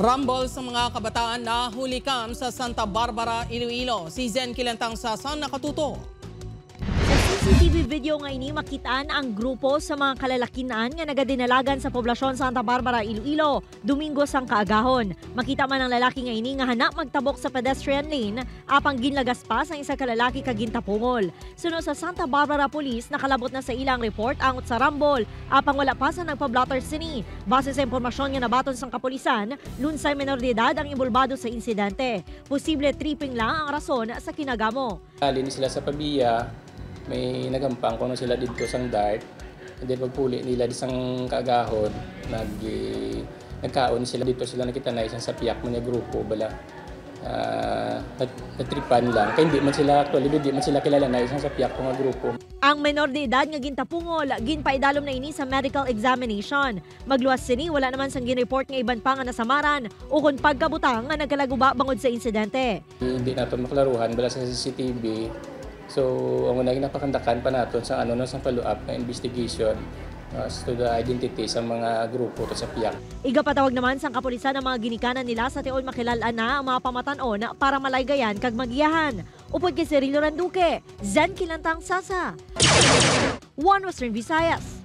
Rumble sa mga kabataan na hulikam sa Santa Barbara, Iloilo. Si Zen Kilantang Sasa nakatuto. Sa CCTV video nga ini makitaan ang grupo sa mga kalalakinan nga nagadinalagan sa poblasyon Santa Barbara, Iloilo, Domingo sang kaagahon. Makita man ang lalaki nga ini nga hana magtabok sa pedestrian lane apang ginlagas pa sang isa ka lalaki kagintapungol. Suno sa Santa Barbara Police nakalabot na sa ilang report angot sa Rumble apang wala pa sa nagpa-blotter sini. Base sa impormasyon nga nabaton sang kapulisan, lunsay menor de edad ang involbado sa insidente. Posible tripping lang ang rason sa kinagamo. Alin sila sa pabiya, may nagampang kung sila dito sang dart. And then pagpuli nila isang kaagahon, nagkaon sila dito sila nakita na isang sapiyak mga grupo bala. Natripan lang. Kaya hindi man sila kilala na isang sapiyak mga grupo. Ang menor de edad nga gintapungol, ginpaidalom na ini sa medical examination. Magluwas sini, wala naman sang ginreport nga iban pa nga nasamaran o kung pagkabutang nga nagkalaguba bangod sa insidente. Hindi natin maklaruhan bala sa CCTV. So, ang unang napakandakan pa natin sa sa follow-up na investigation as to the identity sa mga grupo to sa piyak. Igapatawag naman sang kapulisan ang mga ginikanan nila sa tiol makilalan na ang mga pamatanon para malaygayan kag magiyahan. Upod kay Cirilo Randuque, Zen Kilantang Sasa, One Western Visayas.